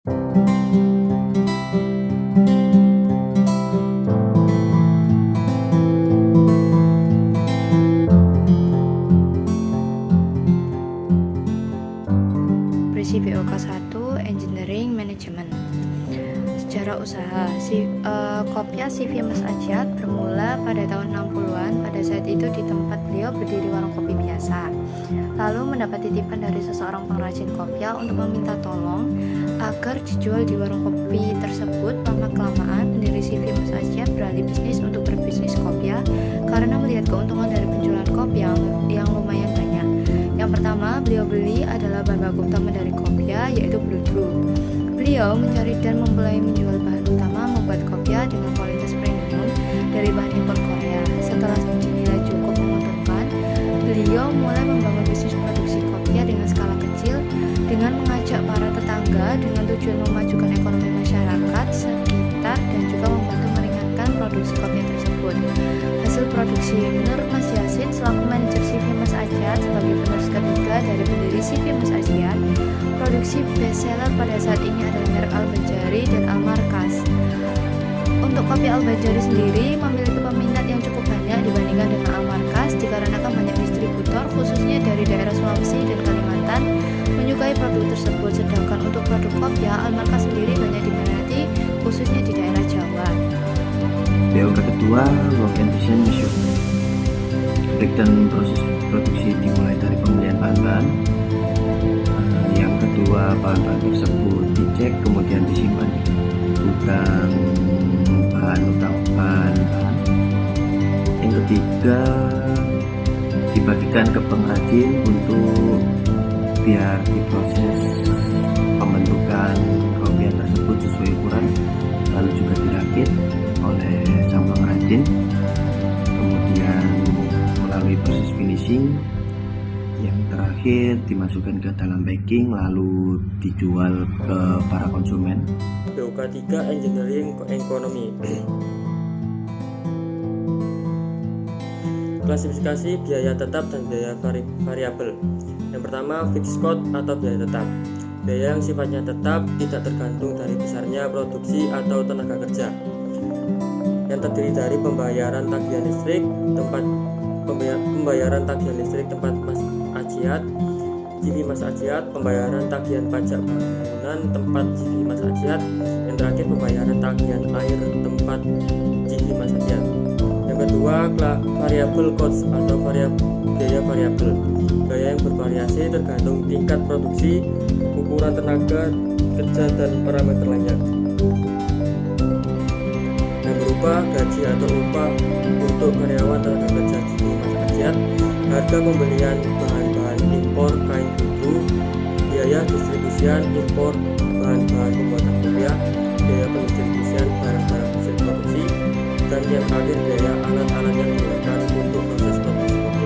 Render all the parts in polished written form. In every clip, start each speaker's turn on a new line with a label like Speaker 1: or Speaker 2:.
Speaker 1: Berisi BOK 1 Engineering Management. Sejarah usaha Kopya CV Mas Ajiat bermula pada tahun 60-an. Pada saat itu di tempat beliau berdiri warung kopi biasa, lalu mendapat titipan dari seseorang pengrajin kopya untuk meminta tolong agar dijual di warung kopi tersebut. Lama-kelamaan pendiri CV Mas Ajiat beralih bisnis untuk berbisnis kopya karena melihat keuntungan dari penjualan kopi yang lumayan banyak. Yang pertama beliau beli adalah bahan baku utama dari kopya, yaitu Bludru. Beliau mencari dan memulai menjual bahan utama membuat kopya dengan kualitas premium dari bahan impor Korea. Setelah dinilai cukup menguntungkan, beliau mulai membangun bisnis produksi kopya dengan skala kecil dengan mengajak para tetangga dengan tujuan memajukan ekonomi masyarakat sekitar dan juga membantu meringankan produksi kopya tersebut. Hasil produksi menurut Mas Yasin selaku manajer CV Mas Ajiat sebagai penerus ketiga dari pendiri CV Mas Ajiat, produksi bestseller pada saat ini adalah merek Al-Banjari dan Al-Markas. Untuk kopi Al-Banjari sendiri memiliki peminat yang cukup banyak dibandingkan dengan Al-Markas dikarenakan banyak distributor khususnya dari daerah Sulawesi dan Kalimantan menyukai produk tersebut. Sedangkan untuk produk kopya Al-Markas sendiri banyak diminati khususnya di daerah Jawa.
Speaker 2: BOK kedua Work and Design Museum. Breakdown proses produksi dimulai dari pembelian bahan-bahan. Yang kedua, bahan-bahan tersebut dicek kemudian disimpan di gudang bahan. Yang ketiga, dibagikan ke pengrajin untuk biar diproses pembentukan kopi tersebut sesuai ukuran, lalu juga dirakit oleh sang pengrajin, kemudian melalui proses finishing, yang terakhir dimasukkan ke dalam packing lalu dijual ke para konsumen.
Speaker 3: BOK 3 Engineering Economy. Klasifikasi biaya tetap dan biaya variabel. Yang pertama, fixed cost atau biaya tetap. Biaya yang sifatnya tetap tidak tergantung dari besarnya produksi atau tenaga kerja, yang terdiri dari pembayaran tagihan listrik tempat Mas Ajiat, CV Mas Ajiat, pembayaran tagihan pajak bangunan tempat CV Mas Ajiat, yang terakhir pembayaran tagihan air tempat CV Mas Ajiat. Yang kedua, variable cost atau biaya variabel. Biaya yang bervariasi tergantung tingkat produksi, ukuran tenaga kerja dan parameter lainnya, yang berupa gaji atau upah untuk karyawan tenaga kerja CV Mas Ajiat, harga pembelian bahan-bahan impor kain bulu, biaya distribusian impor bahan-bahan pembuatan kopya, biaya pendistribusian barang-barang hasil produksi, dan yang terakhir biaya alat-alat yang digunakan untuk proses produksi kopya.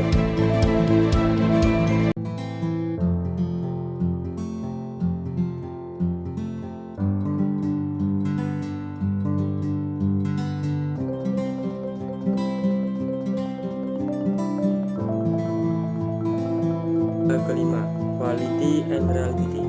Speaker 3: Kelima, quality and reliability.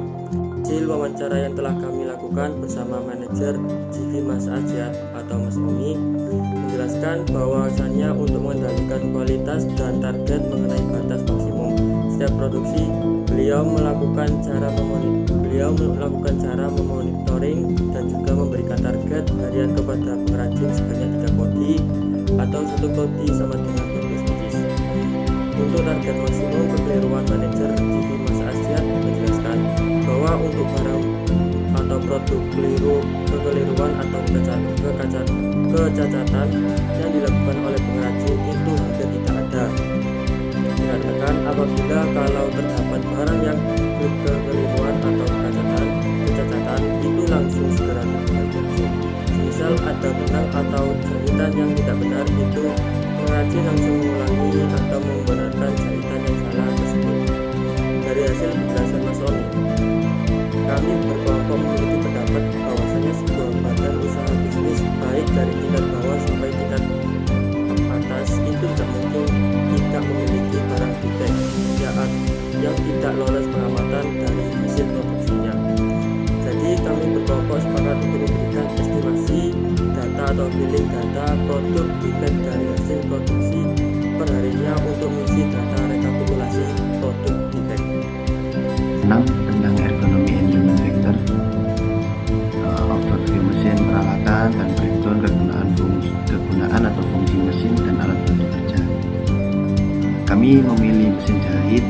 Speaker 3: Hasil wawancara yang telah kami lakukan bersama manajer CV Mas Ajiat atau Mas Omi menjelaskan bahwasannya untuk mengendalikan kualitas dan target mengenai batas maksimum setiap produksi, beliau melakukan cara memonitoring dan juga memberikan target harian kepada pengrajin sebanyak 3 kodi atau 1 kodi sama dengan 12 biji. Untuk target maksimum kekeliruan, manajer CV Mas Ajiat menjelaskan bahwa untuk barang atau produk kekeliruan atau kecacatan yang dilakukan oleh pengrajin itu hampir tidak ada. Dikarenakan apabila kalau terdapat barang yang kekeliruan atau kecacatan itu langsung segera diperbaiki. Misal ada benang atau jahitan yang tidak benar, itu pengrajin langsung mengulangi atau membenarkan jahitan yang salah tersebut. Dari hasil penjelasan Mas Oni, kami berkelompok memiliki pendapat bahwasanya sebuah badan usaha bisnis baik dari tingkat bawah sampai tingkat atas itu tidak mungkin tidak memiliki barang defek yang tidak lolos pengamatan dari hasil produksinya. Jadi kami kelompok sepakat untuk memberikan estimasi data atau billing data produk defect dari hasil produksi perharinya untuk mengisi data rekapitulasi produk defect.
Speaker 2: 6. Tentang ergonomi and human factor, overview mesin, peralatan, dan breakdown kegunaan atau fungsi mesin dan alat bantu kerja. Kami memilih mesin jahit